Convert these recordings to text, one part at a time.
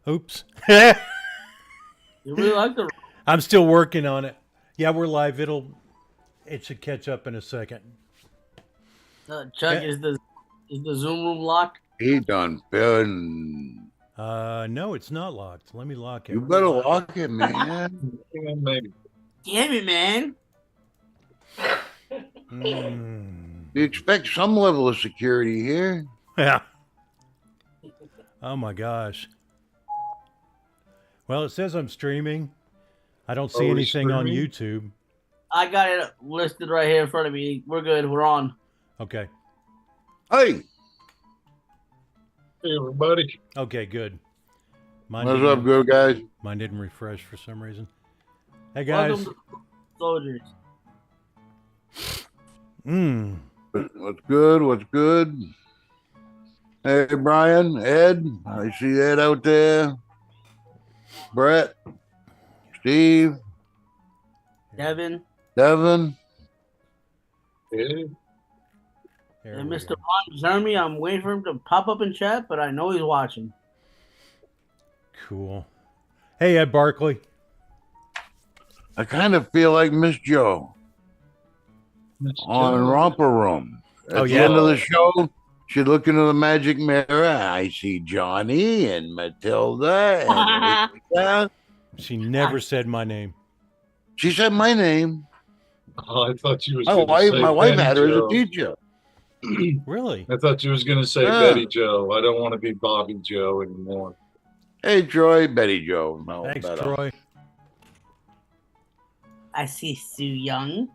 Oops. You really like the... I'm still working on it. Yeah, we're live. It should catch up in a second. Chuck, is the Zoom room locked? He done been. No, it's not locked. Let me lock it. You better lock it, man. Maybe. Damn it, man. You expect some level of security here. Yeah. Oh my gosh. Well, it says I'm streaming. I don't see anything on YouTube. I got it listed right here in front of me. We're good. We're on. Okay. Hey, Hey, everybody. Okay, good. what's up, good guys? Mine didn't refresh for some reason. Hey, guys. Welcome to Soldiers. What's good? What's good? Hey, Brian, Ed. I see Ed out there. Brett, Steve, Devin. Devin. Hey. There And we Mr. go. Ron Jeremy, I'm waiting for him to pop up in chat, but I know he's watching. Cool. Hey, Ed Barkley. I kind of feel like Miss Joe on Romper Room. At the end of the show, she look into the magic mirror. I see Johnny and Matilda and Lisa. She never said my name. She said my name. Oh, I thought you was My gonna wife, say my wife Betty had her as a Joe. teacher. Really? I thought you was going to say Yeah. Betty Joe. I don't want to be Bobby Joe anymore. Hey, Troy, Betty Joe. No, Thanks, better. Troy. I see Sue Young.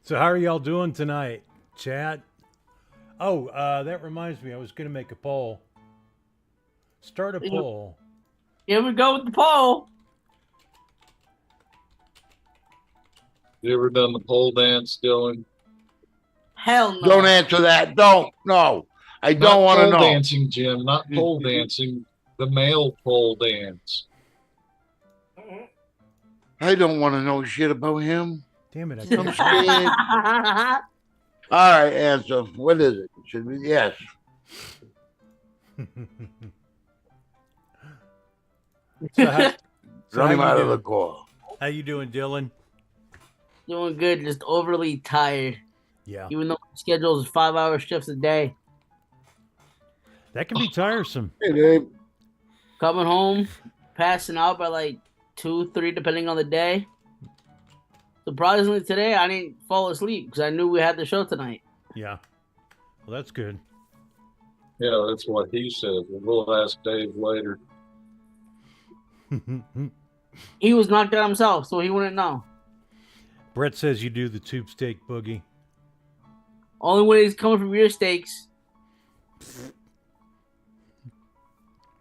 So how are y'all doing tonight, chat? Oh, that reminds me. I was going to make a poll. Start a poll. Here we go with the poll. You ever done the pole dance, Dylan? Hell no. Don't answer that. Don't. No. I don't want to Not know. pole dancing, Jim. Not pole dancing. The male pole dance. I don't want to know shit about him. Damn it. I I'm can't. scared. All right, answer. What is it? Should be yes. So how Run him you out of the doing? call. How you doing, Dylan? Doing good, just overly tired. Yeah. Even though my schedule is 5-hour shifts a day. That can be tiresome. Hey, Dave. Coming home, passing out by like 2, 3, depending on the day. Surprisingly, today I didn't fall asleep because I knew we had the show tonight. Yeah. Well, that's good. Yeah, that's what he said. We'll ask Dave later. He was knocked out himself, so he wouldn't know. Brett says you do the tube steak boogie. Only when he's coming from your steaks.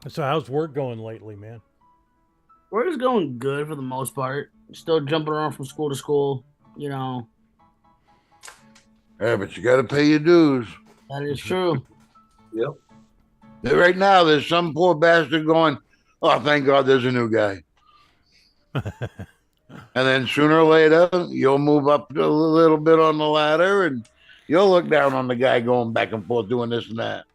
So how's work going lately, man? Work is going good for the most part. Still jumping around from school to school, you know. Yeah, but you got to pay your dues. That is true. Yep. Right now, there's some poor bastard going, oh, thank God there's a new guy. And then sooner or later, you'll move up a little bit on the ladder and you'll look down on the guy going back and forth doing this and that.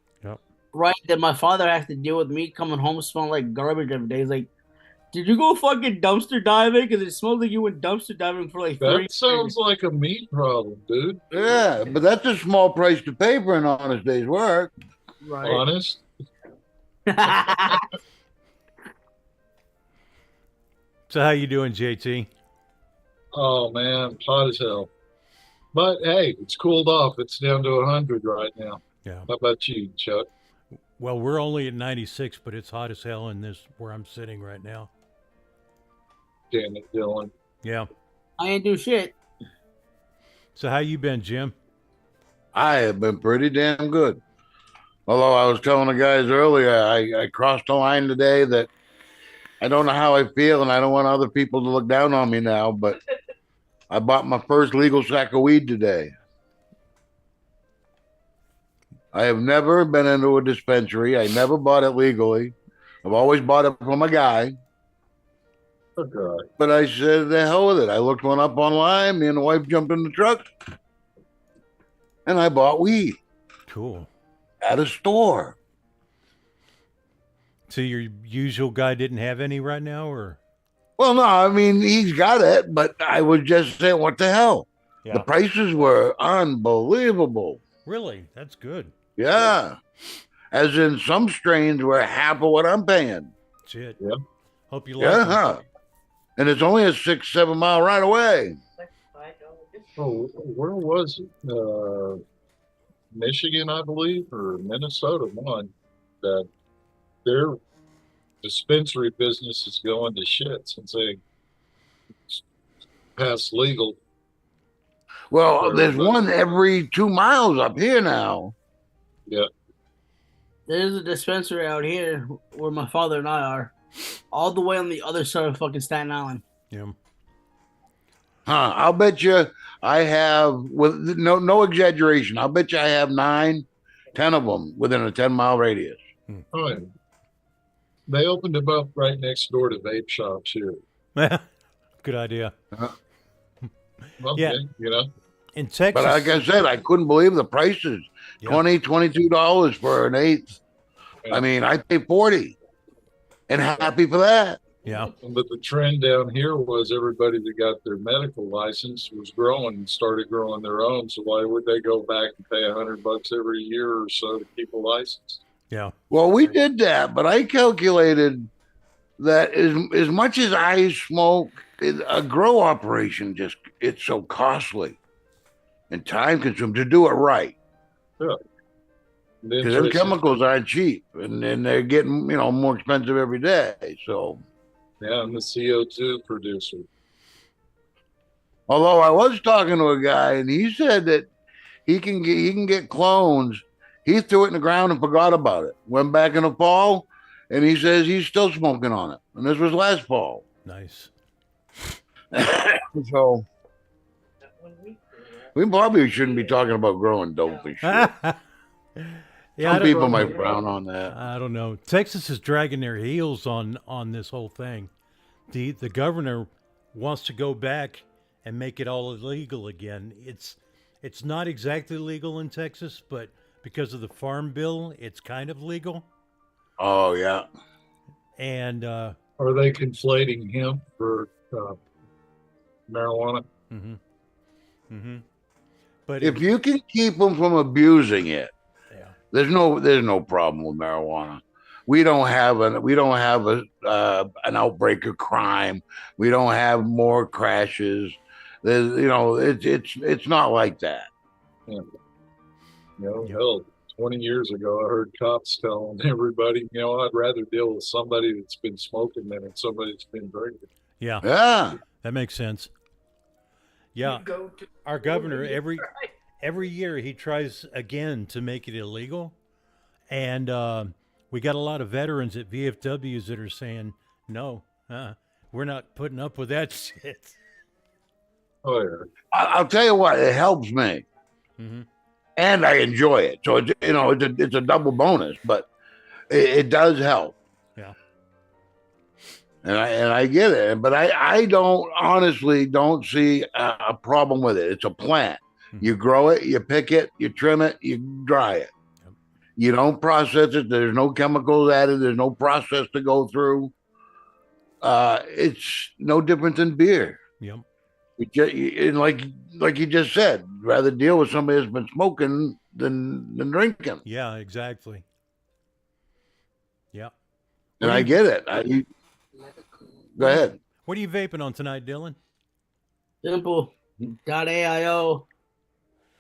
Right, that my father has to deal with me coming home smelling like garbage every day. He's like, did you go fucking dumpster diving? Because it smells like you went dumpster diving for like 3 That sounds like a me problem, dude. Yeah, but that's a small price to pay for an honest day's work. Right. Honest. So how you doing, JT? Oh, man. Hot as hell. But, hey, it's cooled off. It's down to 100 right now. Yeah. How about you, Chuck? Well, we're only at 96, but it's hot as hell in this where I'm sitting right now. Damn it, Dylan. Yeah. I ain't do shit. So how you been, Jim? I have been pretty damn good. Although I was telling the guys earlier, I crossed the line today that I don't know how I feel and I don't want other people to look down on me now, but I bought my first legal sack of weed today. I have never been into a dispensary. I never bought it legally. I've always bought it from a guy. Oh, God. But I said, the hell with it. I looked one up online. Me and the wife jumped in the truck. And I bought weed Cool. at a store. So your usual guy didn't have any right now, or? Well, no, I mean he's got it, but I was just saying, what the hell? The Yeah. prices were unbelievable. Really? That's good. Yeah, as in some strains were half of what I'm paying. Shit. Yeah. Hope you like Yeah, them. huh? And it's only a 6-7 mile right away. Oh, where was it? Michigan, I believe, or Minnesota, one that their dispensary business is going to shit since they passed legal. Well, there's one every 2 miles up here now. Yeah. There's a dispensary out here where my father and I are, all the way on the other side of fucking Staten Island. Yeah. Huh? I'll bet you I have, with no exaggeration, I'll bet you I have 9, 10 of them within a 10-mile radius. Oh, yeah. They opened them up right next door to vape shops here. Good idea. Okay, Yeah. you know. In Texas. But like I said, I couldn't believe the prices. Yeah. $20, $22 for an eighth. Yeah. I mean, I pay 40 and happy for that. Yeah. But the trend down here was everybody that got their medical license was growing and started growing their own. So why would they go back and pay $100 every year or so to keep a license? Yeah. Well, we did that, but I calculated that as much as I smoke, a grow operation it's so costly and time consuming to do it right. Yeah. Because them chemicals aren't cheap, and they're getting more expensive every day. So, yeah, I'm the CO2 producer. although I was talking to a guy, and he said that he can get clones. He threw it in the ground and forgot about it. Went back in the fall, and he says he's still smoking on it. And this was last fall. Nice. So we probably shouldn't be talking about growing dope and shit. Yeah, Some people might frown on that. I don't know. Texas is dragging their heels on this whole thing. The governor wants to go back and make it all illegal again. It's not exactly legal in Texas, but because of the farm bill, it's kind of legal. Oh yeah. And are they conflating hemp for marijuana? Mm-hmm. Mm-hmm. But if you can keep them from abusing it, yeah, there's no problem with marijuana. We don't have an outbreak of crime. We don't have more crashes. It's not like that. Yeah. Hell, 20 years ago, I heard cops telling everybody, I'd rather deal with somebody that's been smoking than somebody that's been drinking. Yeah. Yeah. That makes sense. Yeah. Our governor, every year he tries again to make it illegal. And we got a lot of veterans at VFWs that are saying, no, we're not putting up with that shit. Oh, yeah. I'll tell you what, it helps me. Mm-hmm. And I enjoy it. So, it's a double bonus, but it does help. Yeah. And I get it. But I honestly don't see a problem with it. It's a plant. Mm-hmm. You grow it, you pick it, you trim it, you dry it. Yep. You don't process it. There's no chemicals added. There's no process to go through. It's no different than beer. Yep. And like you just said, rather deal with somebody that's been smoking than drinking. Yeah, exactly. Yeah. And I get it. Go ahead. What are you vaping on tonight, Dylan? Simple.aio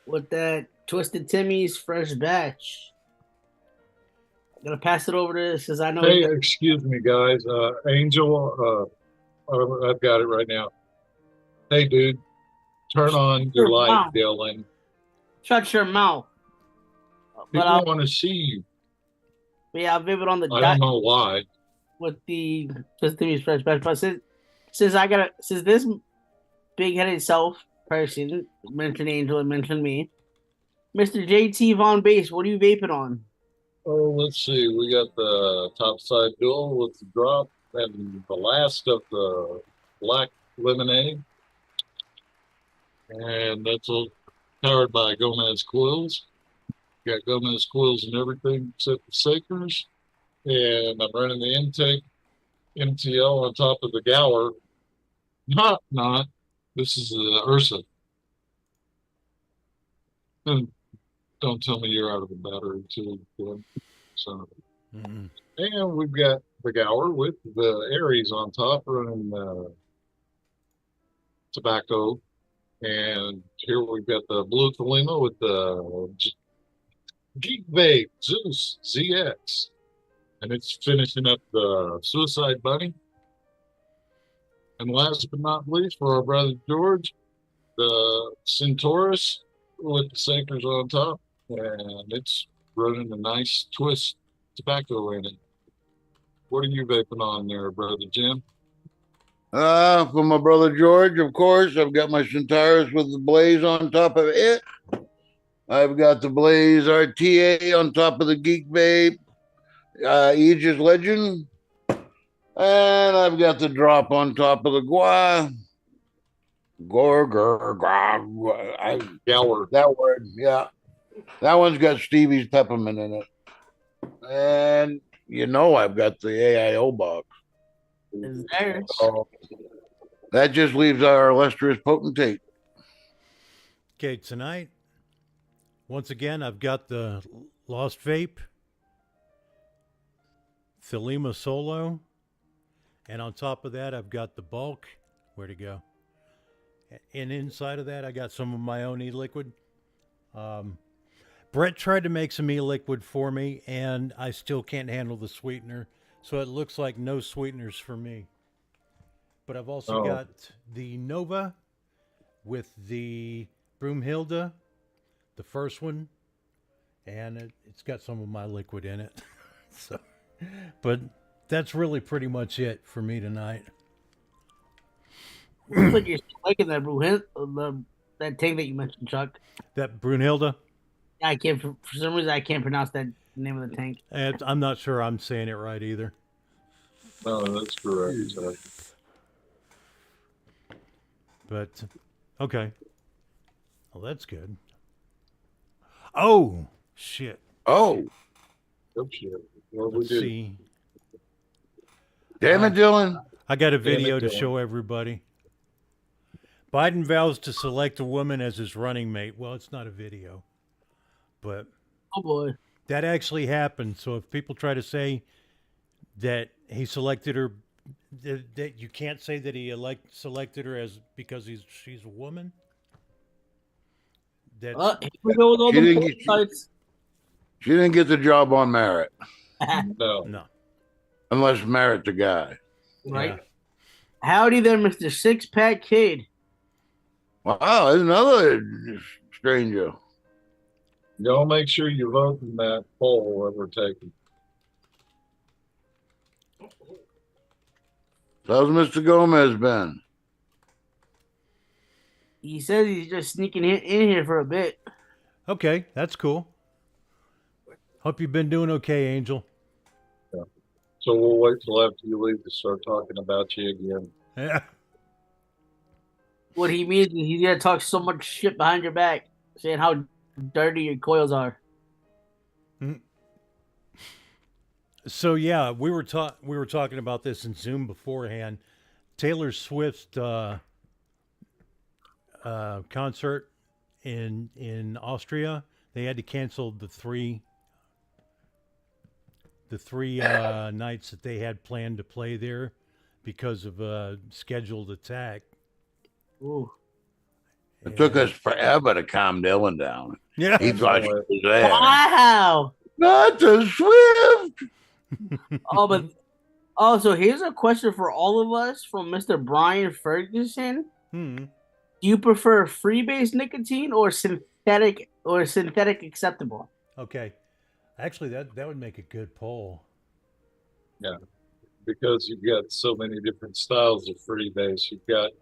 with that Twisted Timmy's fresh batch. I'm gonna pass it over to this because I know. Hey, excuse me, guys. Angel, I've got it right now. Hey, dude, turn on your light, Dylan. Shut your mouth. People want to see you. Yeah, I'll vape it on the. I don't know why. With the Twisted Timmy's fresh batch, but since this big-headed self person mentioned Angel and mentioned me, Mr. JT Von Base, what are you vaping on? Oh, let's see. We got the topside dual with the drop and the last of the black lemonade. And that's all powered by Gomez coils. Got Gomez coils and everything except the Sakers. and I'm running the intake MTL on top of the Gower. Not. This is the Ursa. And don't tell me you're out of the battery too. So, and we've got the Gower with the Aries on top running tobacco. And here we've got the Blue Thelema with the Geek Vape Zeus ZX. And it's finishing up the Suicide Bunny. And last but not least, for our brother George, the Centaurus with the Sakers on top. And it's running a nice twist tobacco in it. What are you vaping on there, brother Jim? For my brother George, of course, I've got my Centaurus with the Blaze on top of it. I've got the Blaze RTA on top of the Geek Vape Aegis Legend. And I've got the Drop on top of the Gower. Gower. That word, yeah. That one's got Stevie's peppermint in it. And you know I've got the AIO box. Is there? So that just leaves our illustrious potentate. Okay, tonight, once again, I've got the Lost Vape, Thelema Solo, and on top of that, I've got the Bulk. Where'd it go? And inside of that, I got some of my own e-liquid. Brett tried to make some e-liquid for me, and I still can't handle the sweetener, so it looks like no sweeteners for me. But I've also got the Nova with the Broomhilda, the first one, and it's got some of my liquid in it. So, but that's really pretty much it for me tonight. Looks like you're still liking that that tank that you mentioned, Chuck. That Brunhilde? I can't, for some reason, I can't pronounce that name of the tank. I'm not sure I'm saying it right either. No, that's correct. But, okay. Well, that's good. Oh, shit. Oh. Shit. What Let's see. Damn it, Dylan. I got a video to show everybody. Biden vows to select a woman as his running mate. Well, it's not a video, but oh boy, that actually happened. So if people try to say that he selected her, that you can't say that he selected her as because she's a woman. Here we go with all she didn't get the job on merit. No. Unless Merritt's a guy. Right. Yeah. Howdy there, Mr. Six Pack Kid. Wow, there's another stranger. Y'all make sure you vote in that poll that we're taking. How's Mr. Gomez been? He says he's just sneaking in here for a bit. Okay, that's cool. Hope you've been doing okay, Angel. Yeah. So we'll wait till after you leave to start talking about you again. Yeah. What he means is he's gonna talk so much shit behind your back, saying how dirty your coils are. So yeah, we were talking about this in Zoom beforehand. Taylor Swift's concert in Austria, they had to cancel the three nights that they had planned to play there because of a scheduled attack. Ooh. It took us forever to calm Dylan down. Yeah. He thought she was there. Wow. Not the Swift. So here's a question for all of us from Mr. Brian Ferguson. Do you prefer free-base nicotine or synthetic acceptable? Okay. Actually, that would make a good poll. Yeah. Because you've got so many different styles of free-base. You've got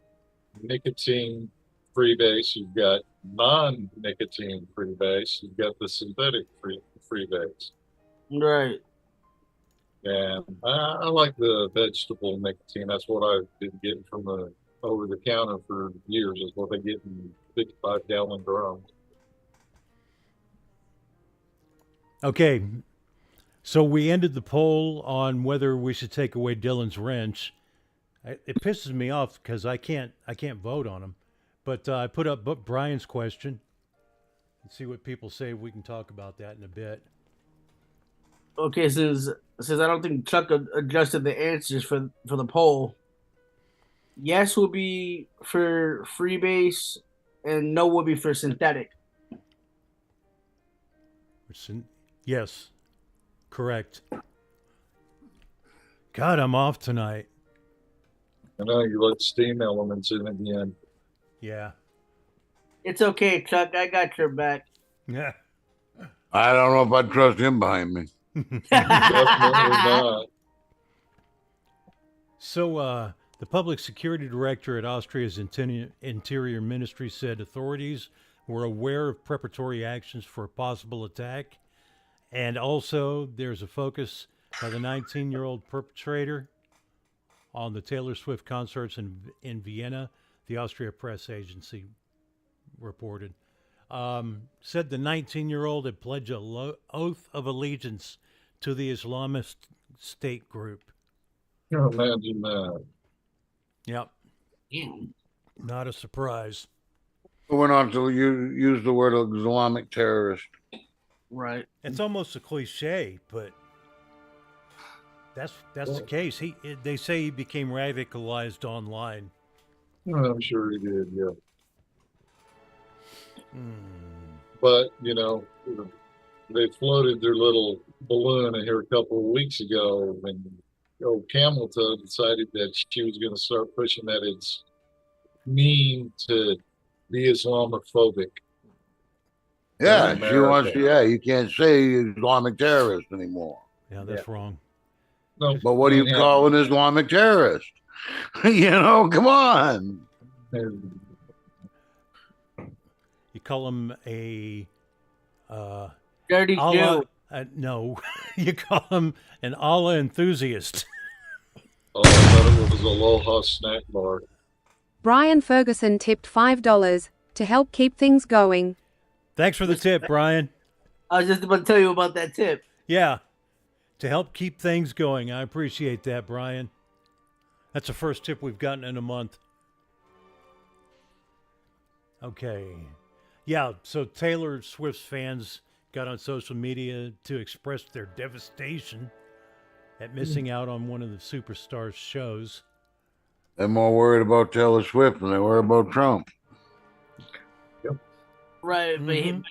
nicotine free-base, you've got non-nicotine free-base, you've got the synthetic free-base. Right. And I like the vegetable nicotine. That's what I've been getting from the over-the-counter for years, is what they get in 55-gallon drums. Okay. So we ended the poll on whether we should take away Dylan's wrench. It pisses me off because I can't vote on him. But I put up Brian's question and see what people say. We can talk about that in a bit. Okay, since I don't think Chuck adjusted the answers for the poll. Yes will be for freebase, and no will be for synthetic. Yes, correct. God, I'm off tonight. I know you let steam elements in at the end. Yeah. It's okay, Chuck. I got your back. Yeah. I don't know if I'd trust him behind me. Definitely not. So, the public security director at Austria's Interior Ministry said authorities were aware of preparatory actions for a possible attack. And also, there's a focus by the 19-year-old perpetrator on the Taylor Swift concerts in Vienna, the Austria press agency reported. Said the 19-year-old had pledged an oath of allegiance to the Islamist State group. Imagine that. Yep. Damn. Not a surprise. Went on to use the word Islamic terrorist. Right. It's almost a cliche, but that's the case. They say he became radicalized online. I'm sure he did, yeah. But, they floated their little balloon here a couple of weeks ago, and old Camel Toe decided that she was going to start pushing that it's mean to be Islamophobic. Yeah, she wants to. Yeah, you can't say Islamic terrorist anymore. Yeah, that's wrong. No, but what do you call an Islamic terrorist? Come on. You call him a dirty Jew. No, you call him an Allah enthusiast. Oh, I thought it was a Aloha snack bar. Brian Ferguson tipped $5 to help keep things going. Thanks for the tip, Brian. I was just about to tell you about that tip. Yeah, to help keep things going. I appreciate that, Brian. That's the first tip we've gotten in a month. Okay. Yeah, so Taylor Swift's fans got on social media to express their devastation at missing out on one of the superstar's shows. They're more worried about Taylor Swift than they were about Trump. Right, but the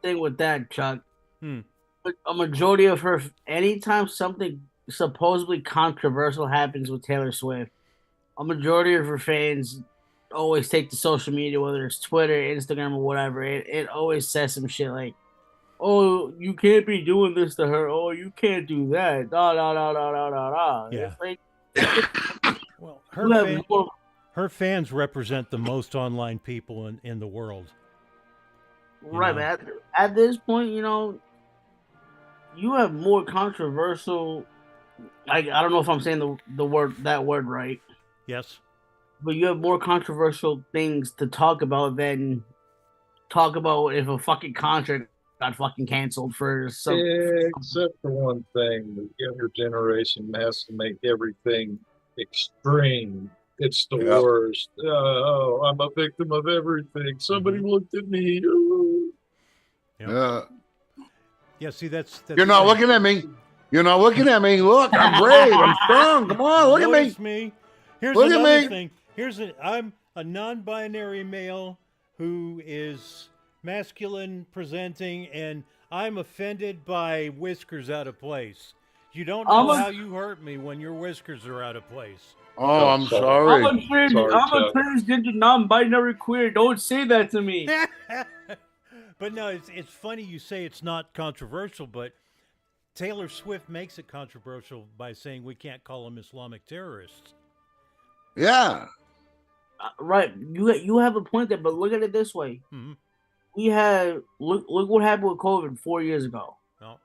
thing with that, Chuck, a majority of her, anytime something supposedly controversial happens with Taylor Swift, a majority of her fans always take to social media, whether it's Twitter, Instagram, or whatever. It always says some shit like, "Oh, you can't be doing this to her. Oh, you can't do that." Da da da da da da da. Yeah. It's like, well, her fans represent the most online people in the world. Right, but at this point, you have more controversial. I don't know if I'm saying that word right. Yes. But you have more controversial things to talk about than talk about if a fucking concert got fucking canceled for some. Except for one thing, the younger generation has to make everything extreme. It's the worst. Oh, I'm a victim of everything. Somebody looked at me. Yep. Yeah, see, that's You're not looking at me. You're not looking at me. Look, I'm brave. I'm strong. Come on, look at me. Here's look another at me. thing. I'm a non-binary male who is masculine presenting, and I'm offended by whiskers out of place. You don't know how you hurt me when your whiskers are out of place. Oh, I'm sorry. I'm a transgender, non-binary queer. Don't say that to me. But no, it's funny you say it's not controversial, but Taylor Swift makes it controversial by saying we can't call them Islamic terrorists. Yeah. Right. You have a point there, but look at it this way. We had look what happened with COVID 4 years ago. No.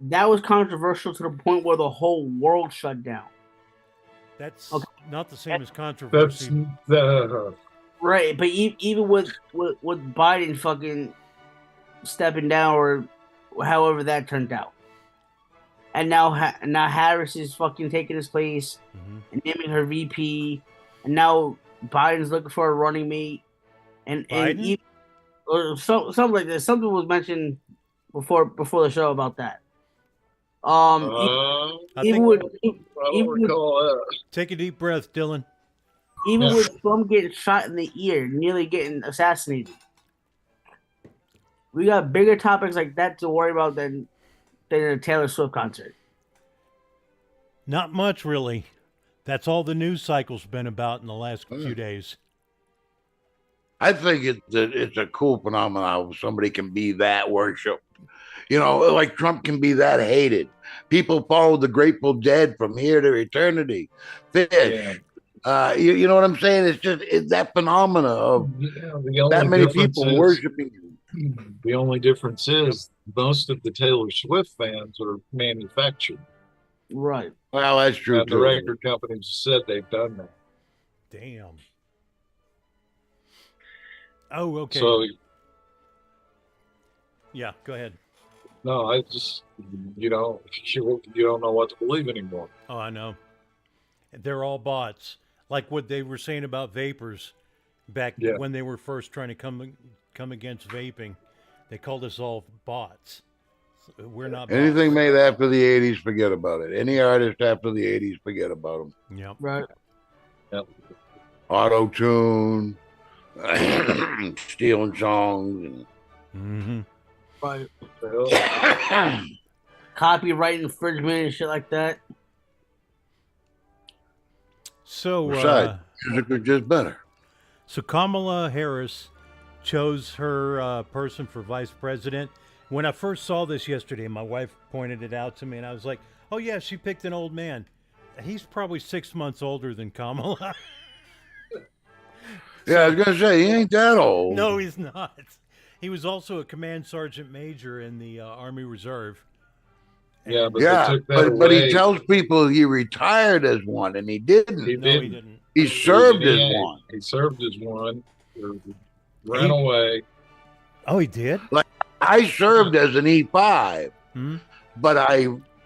That was controversial to the point where the whole world shut down. That's not the same as controversy. Right, but even with Biden fucking stepping down or however that turned out. and now Harris is fucking taking his place Mhm. and naming her VP, and now Biden's looking for a running mate, and Biden? or something like this. Something was mentioned before the show about that. I Even think- with don't even with, recall that. Take a deep breath, Dylan. even Yeah. with Trump getting shot in the ear, nearly getting assassinated, we got bigger topics like that to worry about than a Taylor Swift concert. Not much, really. That's all the news cycle's been about in the last few days. I think it's a cool phenomenon. Somebody can be that worshipped. You know, like Trump can be that hated. People follow the Grateful Dead from here to eternity. Fish. Yeah. You know what I'm saying? It's that phenomena of that many people worshiping you. The only difference is most of the Taylor Swift fans are manufactured. Right. Well, that's true And the too. record companies said they've done that. Damn. Oh, okay. So, yeah, go ahead. no, I just, you don't know what to believe anymore. Oh, I know. They're all bots. Like what they were saying about vapors back when they were first trying to come against vaping. They called us all bots. So we're not bots. Anything made after the 80s, forget about it. Any artist after the 80s, forget about them. Yep. Right. Yep. Auto-tune, stealing songs. Mm-hmm. Right. Well, Copyright infringement and shit like that. So, Besides, music was just better. so Kamala Harris chose her person for vice president. When I first saw this yesterday, my wife pointed it out to me, and I was like, "Oh yeah, she picked an old man. He's probably 6 months older than Kamala." Yeah, I was gonna say he ain't that old. No, he's not. He was also a command sergeant major in the Army Reserve. yeah, but Yeah, they took that but he away. tells people he retired as one, and he didn't. He No, he didn't. didn't. He served as He one. He served as one. Ran away. Oh, he did? I served as an E5, Hmm? but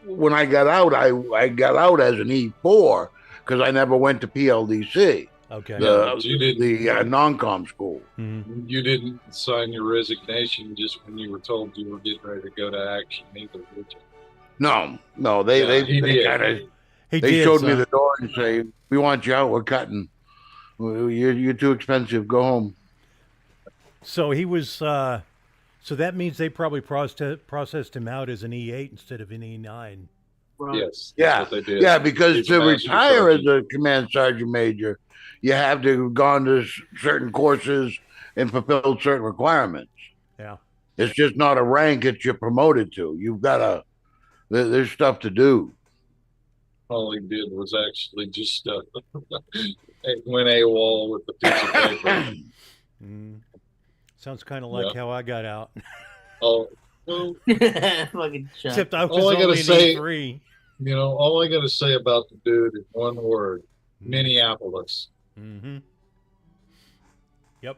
when I got out, I got out as an E4 because I never went to PLDC, Okay. but you didn't. the non-com school. Mhm. You didn't sign your resignation just when you were told you were getting ready to go to action either, did you? No, they he did. kind of He they did, showed me son. the door and say, "We want you out. We're cutting. You're too expensive. Go home." So he was. So that means they probably processed him out as an E8 instead of an E9. Right. Yes. Yeah, That's what they did. yeah, because He's to a master retire as sergeant. a command sergeant major, you have to have gone to certain courses and fulfilled certain requirements. Yeah. It's just not a rank that you're promoted to. You've got to. There's stuff to do. All he did was actually just went AWOL with the piece of paper. Mm. Sounds kind of like how I got out. Oh, well, Fucking shut. Except I was All I gotta only an say- E3. all I got to say about the dude is one word: Minneapolis. Mm-hmm. Yep.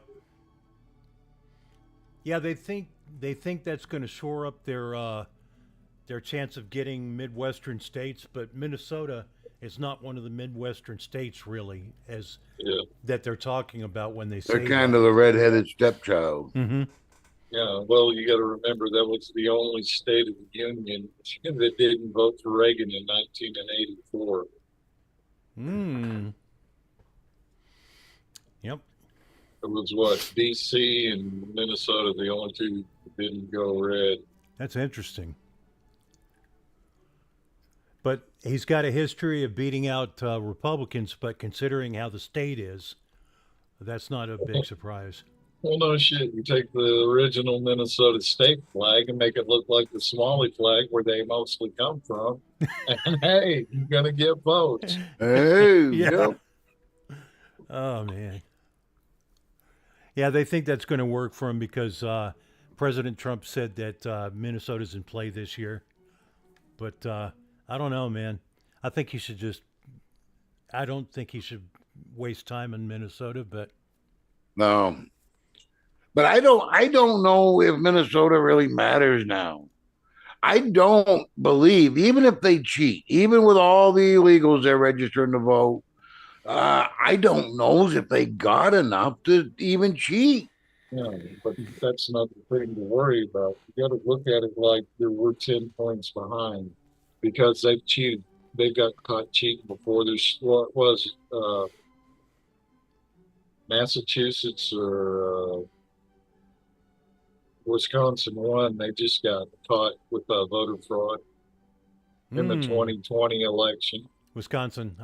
Yeah, they think that's going to shore up their chance of getting Midwestern states, but Minnesota is not one of the Midwestern states really, as Yeah, that they're talking about when they say They're kind of the redheaded stepchild. Mm-hmm. yeah. Well, you got to remember that was the only state of the union that didn't vote for Reagan in 1984. Mm. Yep. It was what, D.C. and Minnesota, the only two that didn't go red. That's interesting. But he's got a history of beating out Republicans, but considering how the state is, that's not a big surprise. Well, no shit. You take the original Minnesota state flag and make it look like the Somali flag where they mostly come from. And hey, you're going to get votes. Hey, Yeah. yep. Oh, man. Yeah, they think that's going to work for him because President Trump said that Minnesota's in play this year. But I don't know, man. I think he should I don't think he should waste time in Minnesota, but No. But I don't know if Minnesota really matters now. I don't believe, even if they cheat, even with all the illegals they're registering to vote, I don't know if they got enough to even cheat. Yeah, but that's not the thing to worry about. You got to look at it like we're 10 points behind because they've cheated. They got caught cheating before. There's what was Massachusetts or Wisconsin won. They just got caught with voter fraud in the 2020 election. Wisconsin.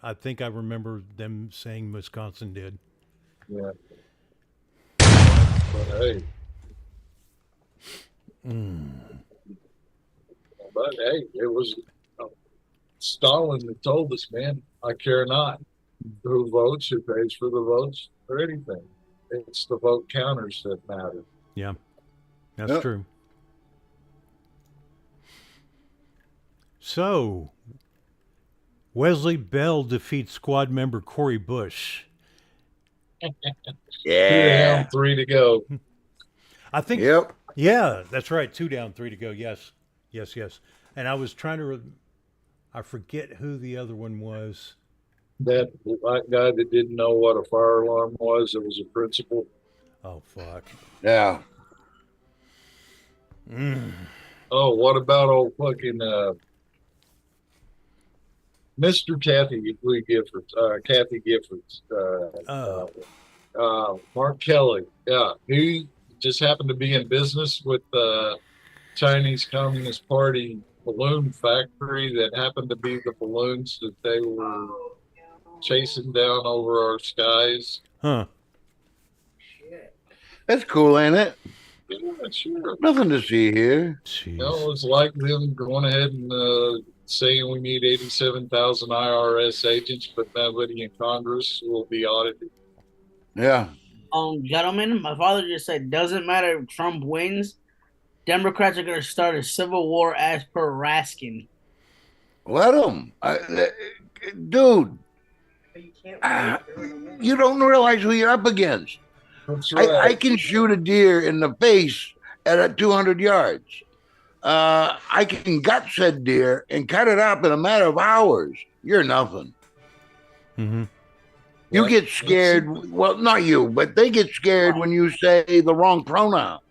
I think I remember them saying Wisconsin did. Yeah. But hey. But hey, it was Stalin that told us, man, I care not who votes, who pays for the votes, or anything. It's the vote counters that matter. Yeah, that's true. So, Wesley Bell defeats squad member Corey Bush. Yeah. 2 down, 3 to go. I think. Yep. Yeah, that's right. 2 down, 3 to go. Yes. And I was trying to. I forget who the other one was. That black guy that didn't know what a fire alarm was. It was a principal. Oh, fuck. Yeah. Oh, what about old fucking Mr. Kathy Giffords? Mark Kelly. Yeah, he just happened to be in business with the Chinese Communist Party balloon factory that happened to be the balloons that they were chasing down over our skies. Huh. That's cool, ain't it? Yeah, sure. Nothing to see here. You know, it's like them going ahead and saying we need 87,000 IRS agents, but nobody in Congress will be audited. Yeah. Gentlemen, my father just said, doesn't matter if Trump wins, Democrats are going to start a civil war as per Raskin. Let them. Dude, you don't realize who you're up against. That's right. I can shoot a deer in the face at 200 yards. I can gut said deer and cut it up in a matter of hours. You're nothing. Mm-hmm. You get scared. Well, not you, but they get scared when you say the wrong pronoun.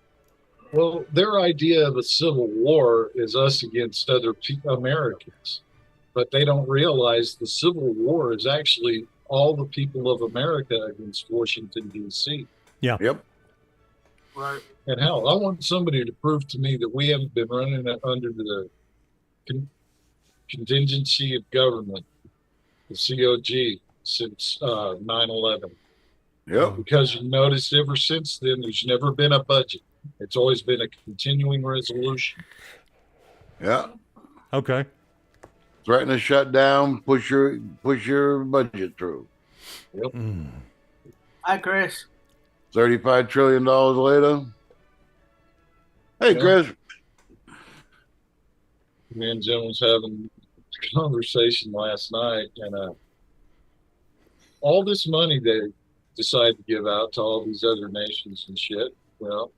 Well, their idea of a civil war is us against other Americans, but they don't realize the civil war is actually all the people of America against Washington, D.C. Yeah. Yep. Right. And hell, I want somebody to prove to me that we haven't been running under the contingency of government, the COG, since 9/11. Yep. Because you notice ever since then, there's never been a budget. It's always been a continuing resolution. Yeah. Okay. Threaten to shut down, push your budget through. Yep. Hi, Chris. $35 trillion later. Hey, Yeah. Chris. Me and Jim was having a conversation last night, and all this money they decide to give out to all these other nations and shit, well,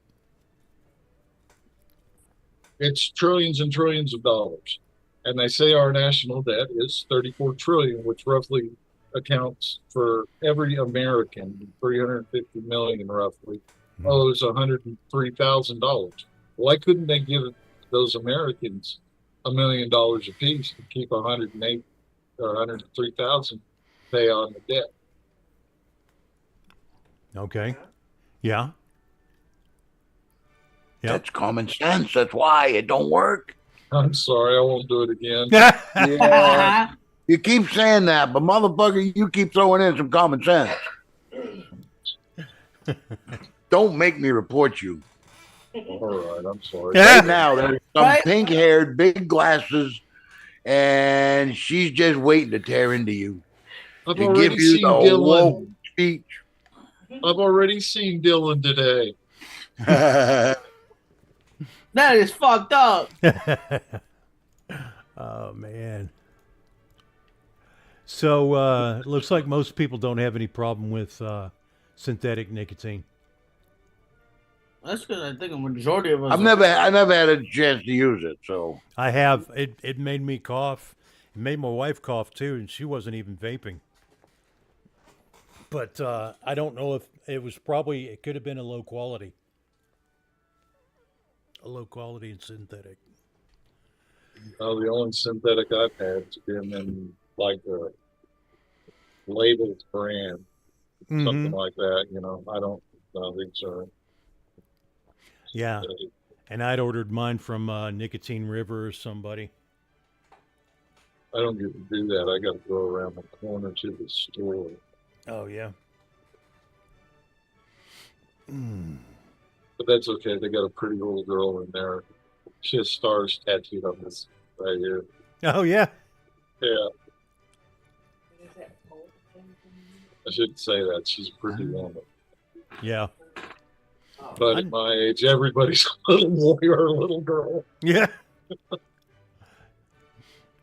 it's trillions and trillions of dollars. And they say our national debt is 34 trillion, which roughly accounts for every American, 350 million roughly, owes $103,000. Why couldn't they give those Americans $1 million apiece to keep 108 or 103,000 pay on the debt? Okay. Yeah. Yep. That's common sense. That's why it don't work. I'm sorry, I won't do it again. Yeah. You keep saying that, but motherfucker, you keep throwing in some common sense. Don't make me report you. All right, I'm sorry. Right now, there's some Right. pink-haired, big glasses, and she's just waiting to tear into you I've to give already you seen the woke Dylan. speech. I've already seen Dylan today. That is fucked up. Oh, man. So, it looks like most people don't have any problem with synthetic nicotine. That's because I think a majority of us. I never had a chance to use it, so I have. It made me cough. It made my wife cough too, and she wasn't even vaping. But I don't know if it was probably. It could have been a low quality and synthetic. Oh, the only synthetic I've had has been in like a labeled brand, something like that. You know, I don't know. These are. Yeah. And I'd ordered mine from Nicotine River or somebody. I don't get to do that. I got to go around the corner to the store. Oh, yeah. But that's okay. They got a pretty little girl in there. She has stars tattooed on this right here. Oh, yeah. Yeah. I shouldn't say that. She's a pretty woman. Yeah. But at my age, everybody's a little boy or a little girl. Yeah.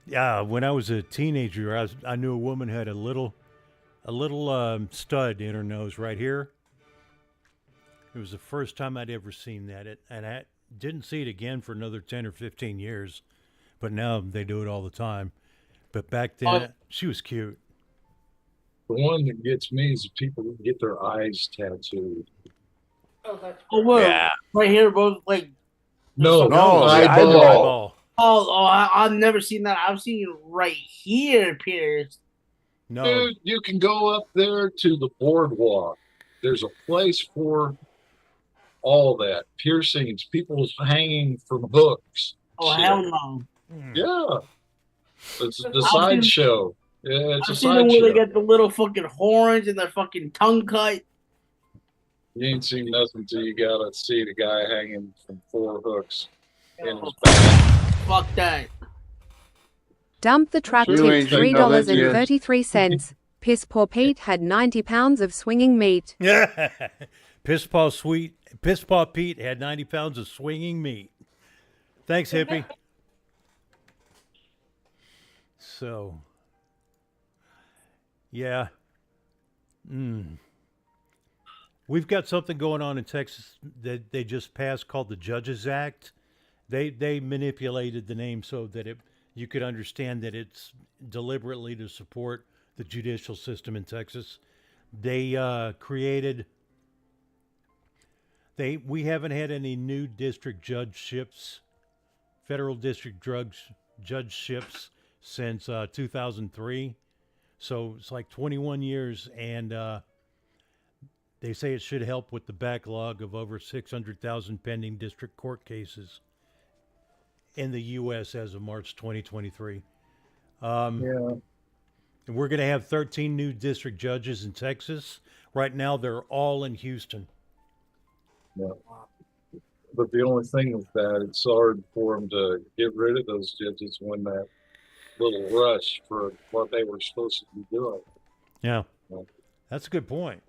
Yeah. When I was a teenager, I knew a woman who had a little stud in her nose right here. It was the first time I'd ever seen that. And I didn't see it again for another 10 or 15 years. But now they do it all the time. But back then, she was cute. The one that gets me is the people who get their eyes tattooed. Oh, well, yeah. right here, both like. No, eyeball. I've never seen that. I've seen it right here, Pierce. No. Dude, you can go up there to the boardwalk. There's a place for all that. Piercings, people hanging from hooks. Oh, shit. hell no. Yeah. It's the sideshow. Yeah, it's I've a seen them where they sideshow. get the little fucking horns and their fucking tongue cut. You ain't seen nothing until you gotta see the guy hanging from 4 hooks in his back. Fuck that. Dump the trap You tip ain't seen no that yet. $3.33. Piss poor Pete had 90 pounds of swinging meat. Yeah. Piss Paw Pete had 90 pounds of swinging meat. Thanks, hippie. So, yeah. We've got something going on in Texas that they just passed called the Judges Act. They manipulated the name so that you could understand that it's deliberately to support the judicial system in Texas. They created. We haven't had any new district judgeships, federal district judgeships since 2003. So it's like 21 years, and they say it should help with the backlog of over 600,000 pending district court cases in the U.S. as of March 2023. Yeah. And we're going to have 13 new district judges in Texas. Right now, they're all in Houston. Yeah. But the only thing with that, it's hard for them to get rid of those judges when that little rush for what they were supposed to be doing. Yeah. That's a good point.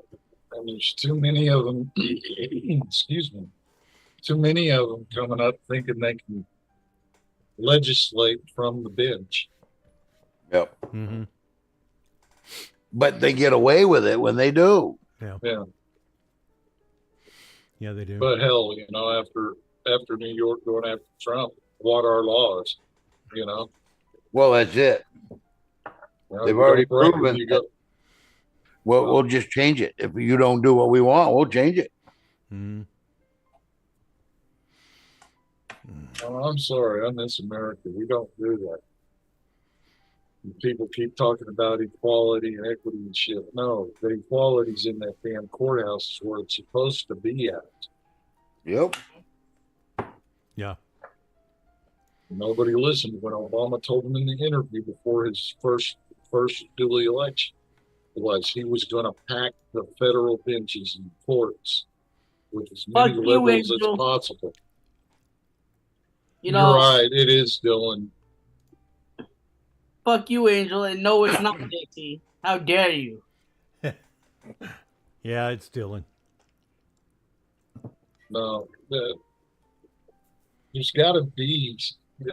And there's too many of them, excuse me, too many of them coming up thinking they can legislate from the bench. Yep. Mm-hmm. But they get away with it when they do. Yeah. Yeah. Yeah, they do. But hell, you know, after New York going after Trump, what are laws? You know? Well, that's it. Well, They've you already don't break it, proven you go, we'll just change it. If you don't do what we want, we'll change it. Mm-hmm. oh, I'm sorry, I miss America. We don't do that. People keep talking about equality and equity and shit. No, the equality's in that damn courthouse where it's supposed to be at. Yep. Yeah. Nobody listened when Obama told him in the interview before his first duly election was he was going to pack the federal benches and courts with as many liberals as possible. You know, you're right. It is, Dylan. Fuck you, Angel, and no, it's not JT. How dare you? Yeah, it's Dylan. No, there's got to be.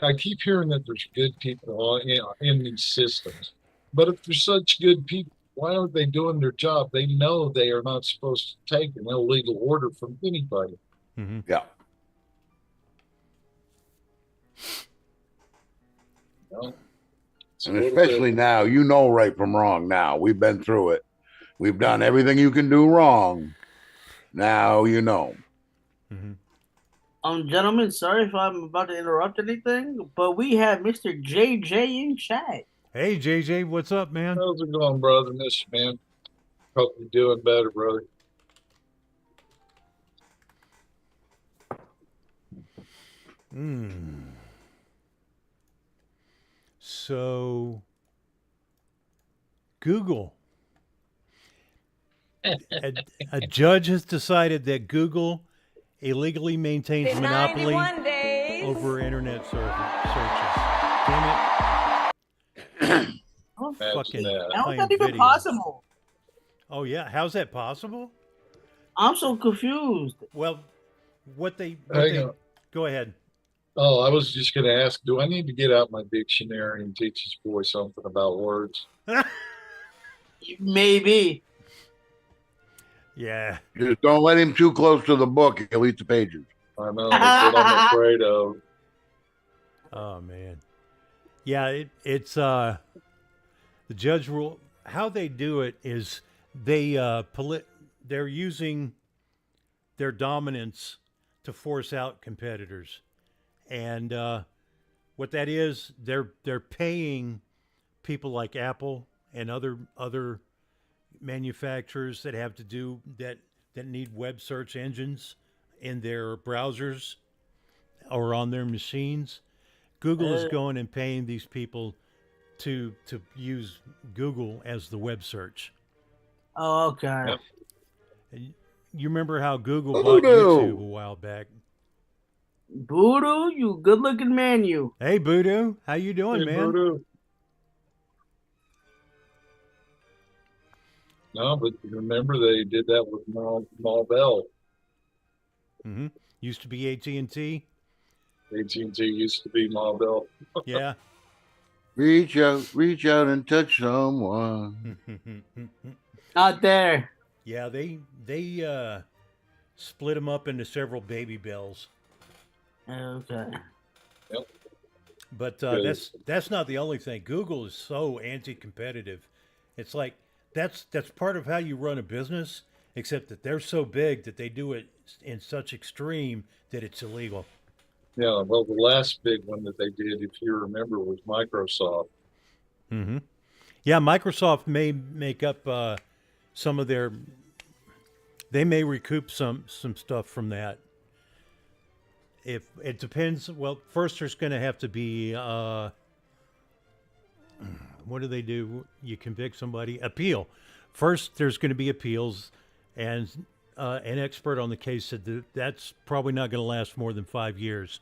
I keep hearing that there's good people in these systems, but if there's such good people, why aren't they doing their job? They know they are not supposed to take an illegal order from anybody. Yeah. Well, it's a And little especially bit- now, you know right from wrong now. We've been through it. We've done everything you can do wrong. Now you know. Gentlemen, sorry if I'm about to interrupt anything, but we have Mr. JJ in chat. Hey, JJ, what's up, man? How's it going, brother? Miss you, man. Hope you're doing better, brother. So, Google. A judge has decided that Google illegally maintains monopoly over internet searches. Damn it. Fucking How playing is that even video. possible? Oh, yeah. How's that possible? I'm so confused. Well, Hang on. go ahead. Oh, I was just going to ask, do I need to get out my dictionary and teach this boy something about words? Maybe. Yeah. Just don't let him too close to the book. He'll eat the pages. I know, that's what I'm afraid of. Oh, man. Yeah, it's the judge rule. How they do it is they're using their dominance to force out competitors. And what that is, they're paying people like Apple and other manufacturers that have to do that need web search engines in their browsers or on their machines. Google is going and paying these people to use Google as the web search. Oh, okay. Yep. And you remember how Google bought YouTube a while back? Voodoo, you good-looking man, you. Hey, Voodoo, how you doing, Hey, man? Voodoo. No, but remember they did that with Bell. Mm-hmm. Used to be AT&T. AT&T used to be Bell. Yeah. Reach out and touch someone. Out there. Yeah, they split them up into several baby bells. Okay. Yep. But that's not the only thing. Google is so anti-competitive. It's like that's part of how you run a business, except that they're so big that they do it in such extreme that it's illegal. Yeah, well, the last big one that they did, if you remember, was Microsoft. Mm-hmm. Yeah, Microsoft may make up some of their. They may recoup some stuff from that. If it depends. Well, first there's going to have to be. What do they do? You convict somebody. Appeal. First, there's going to be appeals, and an expert on the case said that's probably not going to last more than 5 years,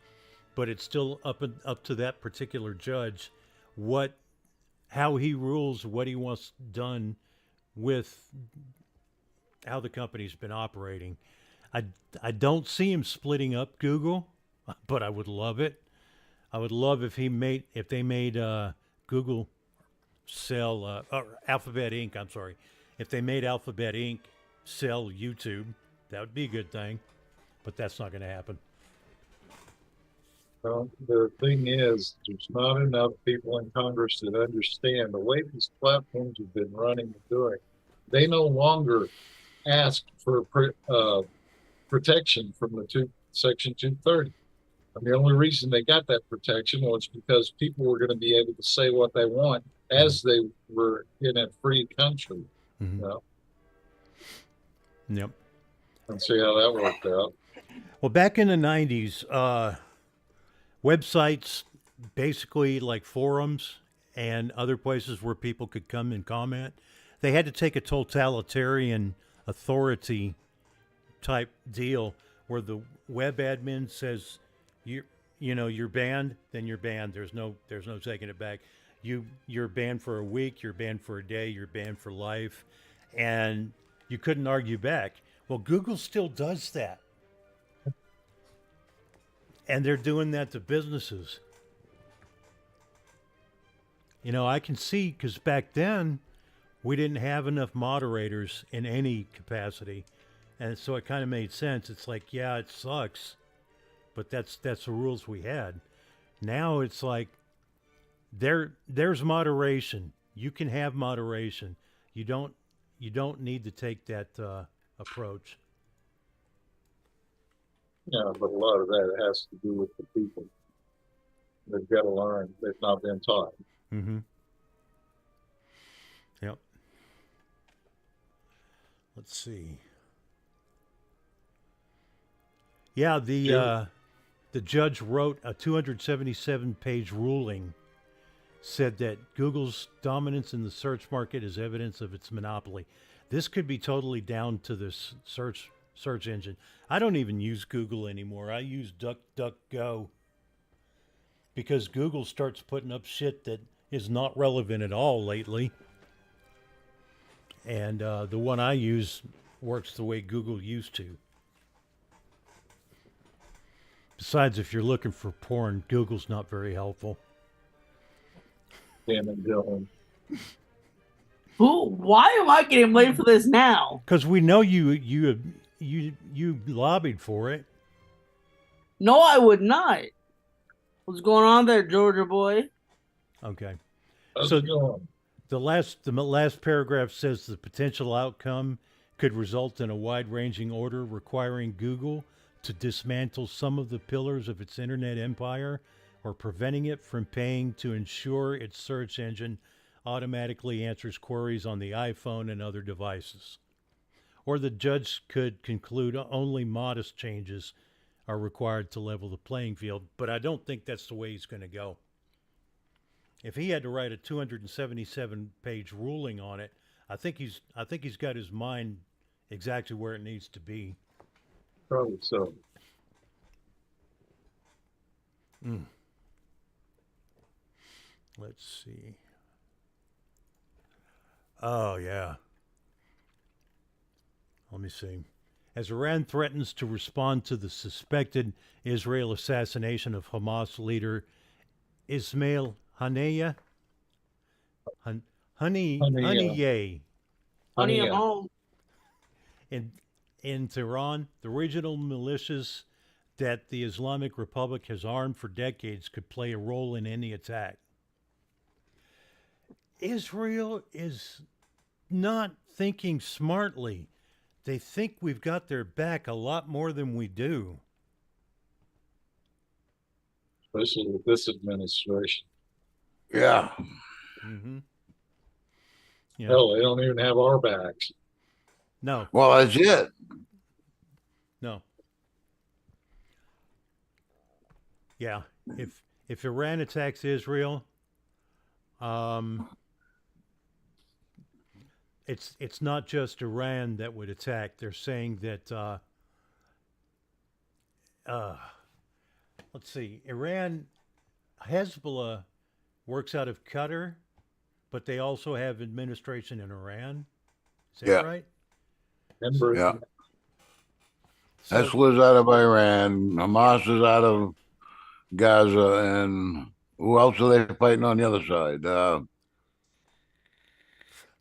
but it's still up to that particular judge how he rules, what he wants done with how the company's been operating. I don't see him splitting up Google, but I would love it. I would love if they made Google sell or Alphabet Inc. I'm sorry, if they made Alphabet Inc. sell YouTube, that would be a good thing. But that's not going to happen. Well, the thing is, there's not enough people in Congress that understand the way these platforms have been running and doing. They no longer ask for protection from the Section 230. And the only reason they got that protection was because people were going to be able to say what they want as they were in a free country. Mm-hmm. You know? Yep. And see how that worked out. Well, back in the 90s, websites, basically like forums and other places where people could come and comment, they had to take a totalitarian authority type deal where the web admin says you're banned, then you're banned. There's no taking it back. You're banned for a week, you're banned for a day, you're banned for life, and you couldn't argue back. Well, Google still does that. And they're doing that to businesses. I can see, because back then we didn't have enough moderators in any capacity. And so it kind of made sense. It's like, yeah, it sucks, but that's the rules we had. Now it's like there's moderation. You can have moderation. You don't need to take that approach. Yeah, but a lot of that has to do with the people. They've got to learn. They've not been taught. Mm-hmm. Yep. Let's see. Yeah, the judge wrote a 277-page ruling, said that Google's dominance in the search market is evidence of its monopoly. This could be totally down to this search engine. I don't even use Google anymore. I use DuckDuckGo because Google starts putting up shit that is not relevant at all lately. And the one I use works the way Google used to. Besides, if you're looking for porn, Google's not very helpful. Damn it, Dylan. Why am I getting blamed for this now? Because we know you lobbied for it. No, I would not. What's going on there, Georgia boy? Okay. How's So it going? the last paragraph says the potential outcome could result in a wide-ranging order requiring Google to dismantle some of the pillars of its internet empire or preventing it from paying to ensure its search engine automatically answers queries on the iPhone and other devices. Or the judge could conclude only modest changes are required to level the playing field, but I don't think that's the way he's going to go. If he had to write a 277-page ruling on it, I think he's got his mind exactly where it needs to be. Probably so. Let's see. Oh, yeah. Let me see. As Iran threatens to respond to the suspected Israel assassination of Hamas leader Ismail Haniyeh, Honey, I'm home. in Tehran, the regional militias that the Islamic Republic has armed for decades could play a role in any attack. Israel is not thinking smartly. They think we've got their back a lot more than we do. Especially with this administration. Yeah. Mm-hmm. Yeah. Hell, they don't even have our backs. No. Well, that's it. No. Yeah. If Iran attacks Israel, it's not just Iran that would attack. They're saying that let's see, Hezbollah works out of Qatar, but they also have administration in Iran. Is that right? Yeah. So, Hezbollah's out of Iran. Hamas is out of Gaza. And who else are they fighting on the other side?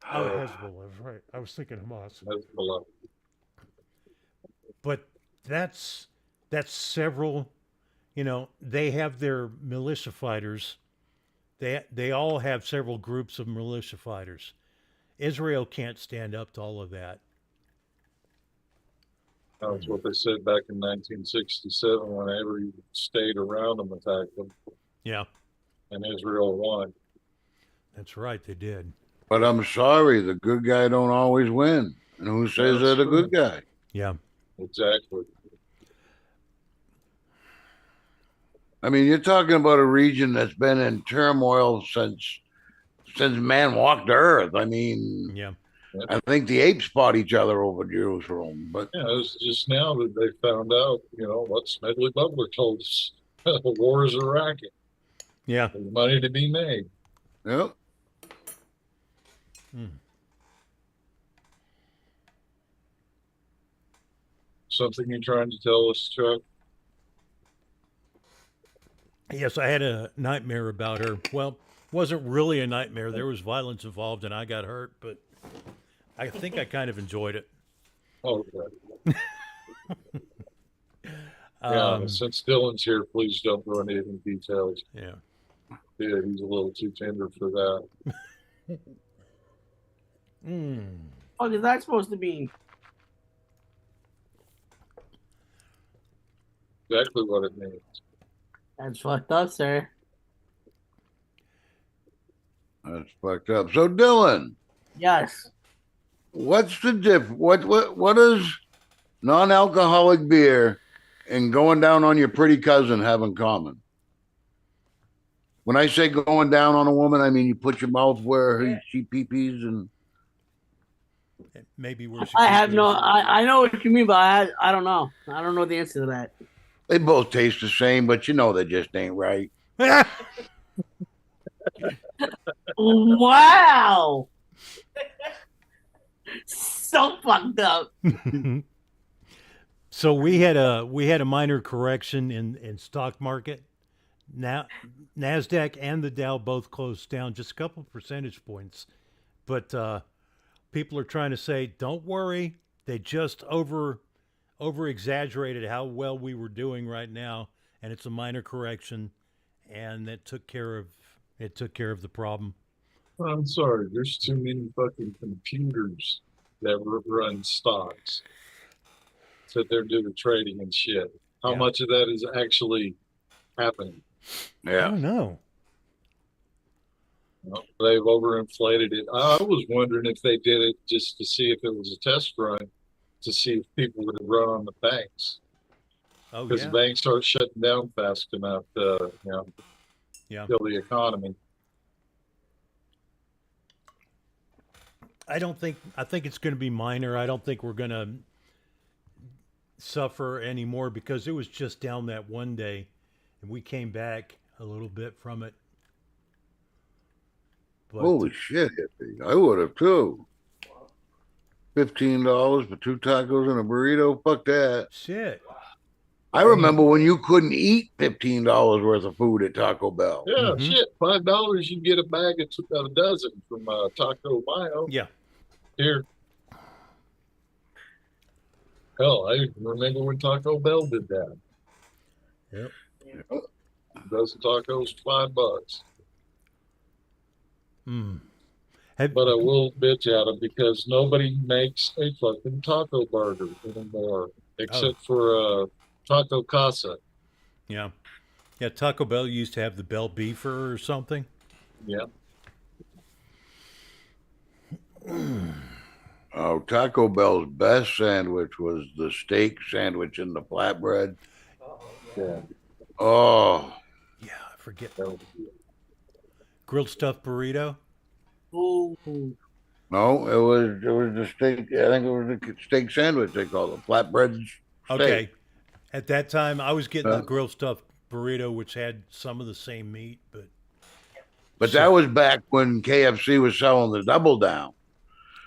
Hezbollah, right. I was thinking Hamas. Hezbollah. But that's several, they have their militia fighters. They all have several groups of militia fighters. Israel can't stand up to all of that. That's what they said back in 1967 when every state around them attacked them. Yeah. And Israel won. That's right, they did. But I'm sorry, the good guy don't always win. And who says they're the good guy? Yeah. Exactly. I mean, you're talking about a region that's been in turmoil since man walked the earth. I mean, yeah. I think the apes fought each other over Jerusalem. But yeah, it was just now that they found out, what Smedley Butler told us. The war is a racket. Yeah. There's money to be made. Yep. Something you're trying to tell us, Chuck? Yes, I had a nightmare about her. Well, wasn't really a nightmare. There was violence involved and I got hurt, but I think I kind of enjoyed it. Okay. Since Dylan's here, please don't go into any details. Yeah. Yeah, he's a little too tender for that. What is that supposed to mean? Exactly what it means. That's fucked up, sir. That's fucked up. So, Dylan, Yes. what's the diff? What does non-alcoholic beer and going down on your pretty cousin have in common? When I say going down on a woman, I mean you put your mouth where she pee-pees and. Maybe where she I have no. goes. I know what you mean, but I don't know. I don't know the answer to that. They both taste the same, but you know they just ain't right. Wow. So fucked up. So we had a minor correction in stock market. Now Nasdaq and the Dow both closed down just a couple percentage points, but people are trying to say, don't worry, they just over exaggerated how well we were doing right now, and it's a minor correction, and it took care of the problem. I'm sorry, there's too many fucking computers that run stocks. So they're doing trading and shit. How much of that is actually happening? Yeah. I don't know. They've overinflated it. I was wondering if they did it just to see if it was a test run, to see if people would run on the banks. Oh, because the banks aren't shutting down fast enough to, kill the economy. I think it's going to be minor. I don't think we're going to suffer anymore because it was just down that one day and we came back a little bit from it. But, holy shit, Hippie. I would have too. $15 for 2 tacos and a burrito. Fuck that. Shit. I remember when you couldn't eat $15 worth of food at Taco Bell. Yeah, shit. $5 you get a bag of a dozen from Taco Mayo. Yeah. Here. Hell, I remember when Taco Bell did that. Yep. A dozen tacos, $5. But I will bitch at them because nobody makes a fucking taco burger anymore except for Taco Casa. Yeah. Yeah, Taco Bell used to have the Bell Beefer or something. Yeah. Oh, Taco Bell's best sandwich was the steak sandwich in the flatbread. Yeah. Oh. Yeah, I forget. Grilled stuffed burrito. Ooh. No, it was the steak. I think it was the steak sandwich they call it, flatbread steak. Okay. At that time, I was getting the grilled stuffed burrito, which had some of the same meat, but that was back when KFC was selling the Double Down,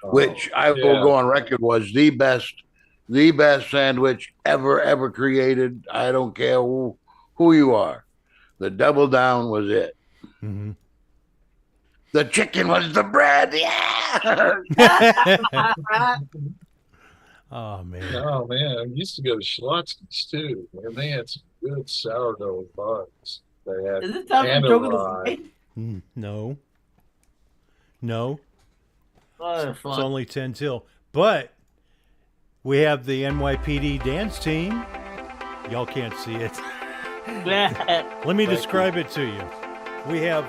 which I will go on record was the best sandwich ever created. I don't care who you are. The Double Down was it. Mm-hmm. The chicken was the bread. Yeah. Oh man. Oh man, I used to go to Schlotzsky's too, and they had some good sourdough buns. They had Is this time for rye. No. Oh, It's only 10 till. But we have the NYPD dance team. Y'all can't see it. Let me describe it to you. We have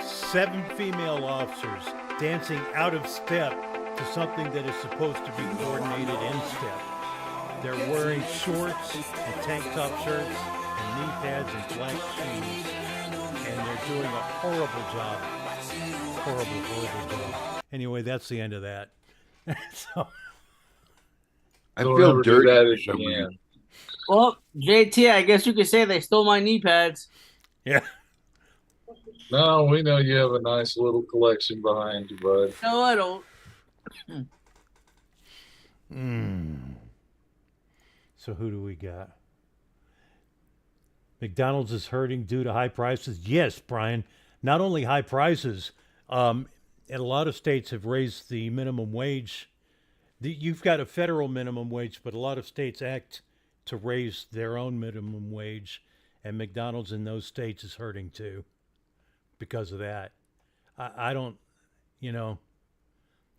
7 female officers dancing out of step to something that is supposed to be coordinated in step. They're wearing shorts and tank top shirts and knee pads and black shoes. And they're doing a horrible job. Horrible job. Anyway, that's the end of that. So, I feel dirty. That again. Well, JT, I guess you could say they stole my knee pads. Yeah. No, we know you have a nice little collection behind you, bud. No, I don't. So who do we got? McDonald's is hurting due to high prices. Yes, Brian. Not only high prices, and a lot of states have raised the minimum wage You've got a federal minimum wage, but a lot of states act to raise their own minimum wage, and McDonald's in those states is hurting too because of that. I don't, you know,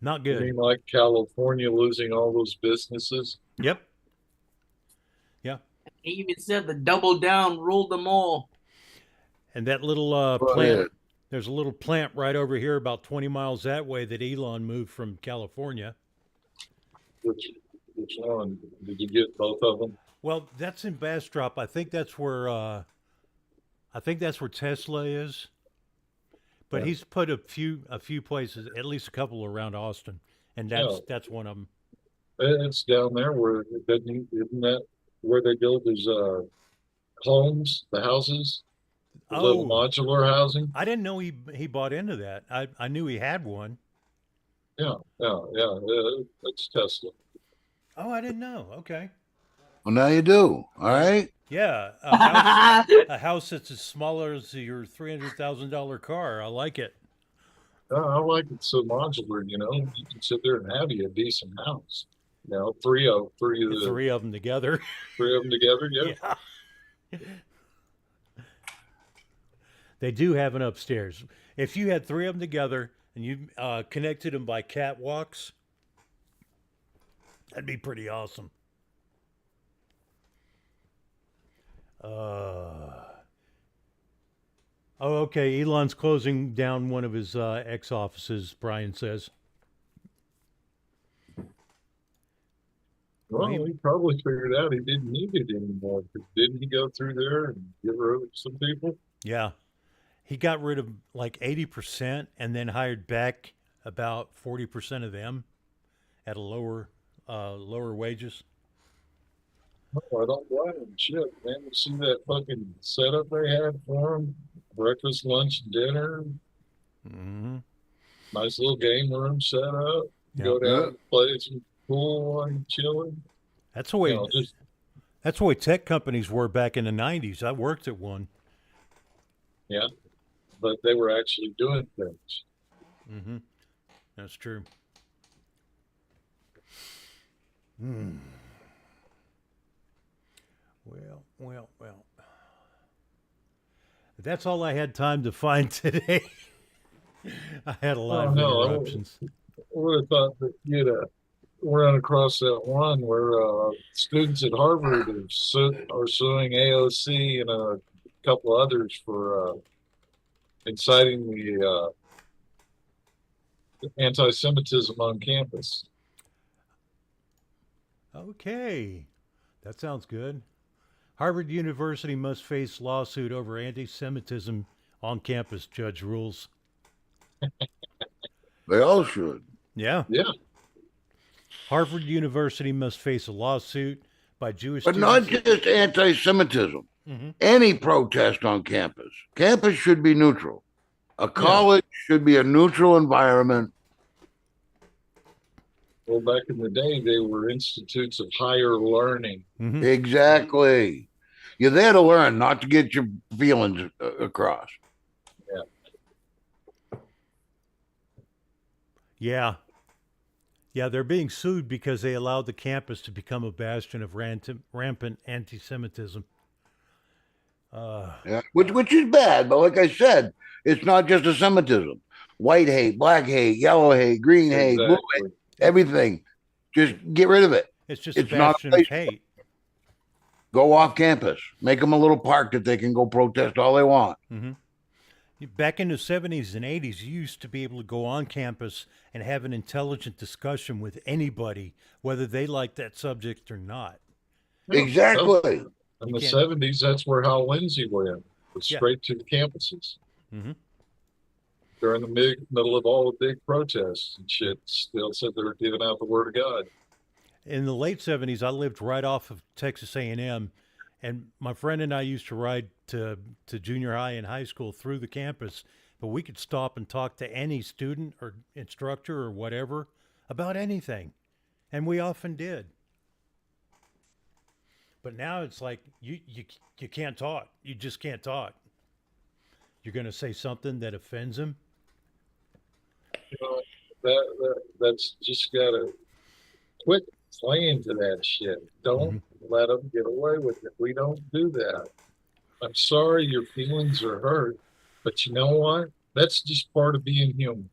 not You good. mean like California losing all those businesses? Yep. Yeah. He even said the double down ruled them all. And that little Go plant, ahead. there's a little plant right over here about 20 miles that way that Elon moved from California. Which one? Did you get both of them? Well, that's in Bastrop. I think that's where Tesla is. But Yeah. he's put a few places, at least a couple around Austin, and that's one of them. It's down there where isn't that where they build these homes, the houses, the little Oh, modular housing? I didn't know he bought into that. I knew he had one. Yeah. It's Tesla. Oh, I didn't know. Okay. Well, now you do. All right. Yeah, a house that's as smaller as your $300,000 car. I like it. I like it so modular. You can sit there and have you a decent house. Three of Three of them together. them together. Yeah. Yeah. They do have an upstairs. If you had three of them together and you connected them by catwalks, that'd be pretty awesome. Oh, okay. Elon's closing down one of his ex offices, Brian says. Well, he probably figured out he didn't need it anymore. Didn't he go through there and get rid of some people? Yeah. He got rid of like 80% and then hired back about 40% of them at a lower wages. No, I don't blame him. Shit, man. You see that fucking setup they had for him? Breakfast, lunch, dinner. Mm-hmm. Nice little game room set up. Yeah. Go down Yeah. and play some pool while you're chilling. That's the way. Just That's the way tech companies were back in the '90s. I worked at one. yeah, but they were actually doing things. Mm-hmm. That's true. Hmm. Well. That's all I had time to find today. I had a lot of interruptions. I would have thought that you'd run across that one where students at Harvard are suing AOC and a couple others for inciting the anti-Semitism on campus. Okay, that sounds good. Harvard University must face lawsuit over anti-Semitism on campus, judge rules. They all should. Yeah. Yeah. Harvard University must face a lawsuit by Jewish But students. not just anti-Semitism. Mm-hmm. Any protest on campus. Campus should be neutral. A college should be a neutral environment. Well, back in the day, they were institutes of higher learning. Mm-hmm. Exactly. You're there to learn, not to get your feelings across. Yeah. Yeah, they're being sued because they allowed the campus to become a bastion of rampant anti-Semitism. Yeah. Which is bad, but like I said, it's not just a Semitism. White hate, black hate, yellow hate, green hate, blue hate, everything. Just get rid of it. It's just It's a not bastion of hate. Go off campus. Make them a little park that they can go protest all they want. Mm-hmm. Back in the 70s and 80s, you used to be able to go on campus and have an intelligent discussion with anybody, whether they liked that subject or not. Exactly. In the 70s, that's where Hal Lindsey went, straight to the campuses. Mm-hmm. During the middle of all the big protests and shit, still said they were giving out the word of God. In the late 70s, I lived right off of Texas A&M, and my friend and I used to ride to junior high and high school through the campus, but we could stop and talk to any student or instructor or whatever about anything, and we often did. But now it's like you can't talk. You just can't talk. You're going to say something that offends him. That's just gotta. quit playing to that shit. Don't let them get away with it. We don't do that. I'm sorry your feelings are hurt, but you know what? That's just part of being human.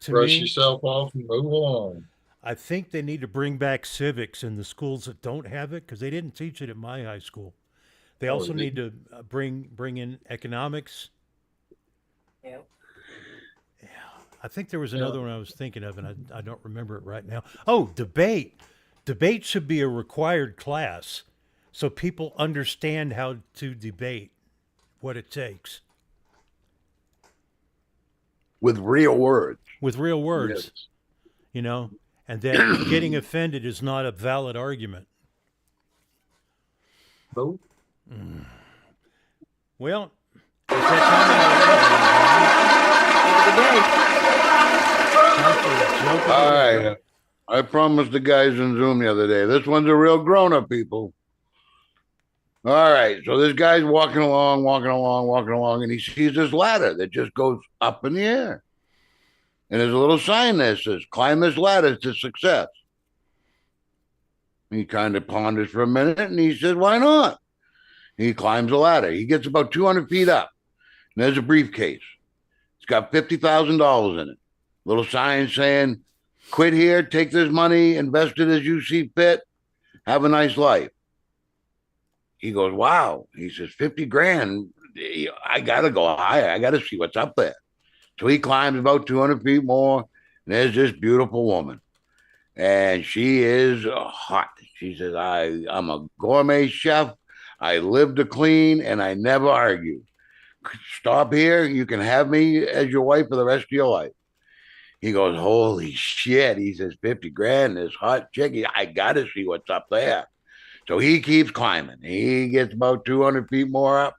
Brush yourself off and move along. I think they need to bring back civics in the schools that don't have it, because they didn't teach it at my high school. They also need to bring in economics. Yeah. I think there was another one I was thinking of, and I don't remember it right now. Oh, debate. Debate should be a required class, so people understand how to debate, what it takes. With real words. With real words. Yes. You know, and that getting offended is not a valid argument. No. Well, it's that time. All right. I promised the guys in Zoom the other day. This one's a real grown-up, people. All right. So this guy's walking along, and he sees this ladder that just goes up in the air. And there's a little sign that says, climb this ladder to success. He kind of ponders for a minute, and he says, why not? He climbs the ladder. He gets about 200 feet up. And there's a briefcase. It's got $50,000 in it. Little sign saying, quit here, take this money, invest it as you see fit, have a nice life. He goes, wow. He says, 50 grand. I got to go higher. I got to see what's up there. So he climbs about 200 feet more, and there's this beautiful woman. And she is hot. She says, I'm a gourmet chef. I live to clean, and I never argue. Stop here. You can have me as your wife for the rest of your life. He goes, holy shit. He says, 50 grand, this hot chick. I got to see what's up there. So he keeps climbing. He gets about 200 feet more up,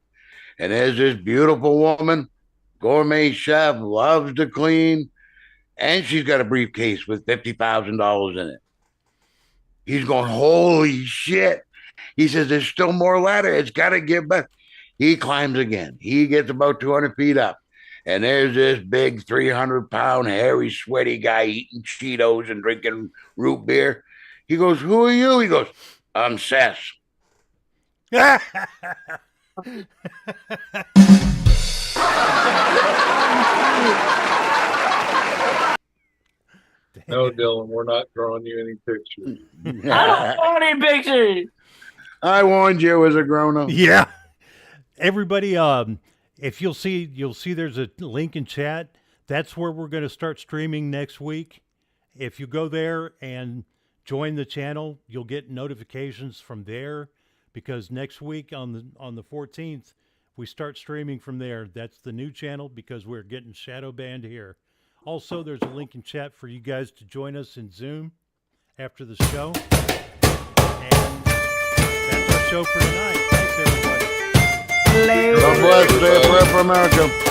and there's this beautiful woman, gourmet chef, loves to clean, and she's got a briefcase with $50,000 in it. He's going, holy shit. He says, there's still more ladder. It's got to get back. He climbs again. He gets about 200 feet up, and there's this big 300-pound, hairy, sweaty guy eating Cheetos and drinking root beer. He goes, who are you? He goes, I'm Seth. No, Dylan, we're not drawing you any pictures. I don't want any pictures. I warned you as a grown-up. Yeah. Everybody, if you'll see there's a link in chat. That's where we're going to start streaming next week. If you go there and join the channel, you'll get notifications from there, because next week on the 14th, we start streaming from there. That's the new channel, because we're getting shadow banned here. Also, there's a link in chat for you guys to join us in Zoom after the show. And that's our show for tonight. Thanks, everybody. God bless. Stay for America.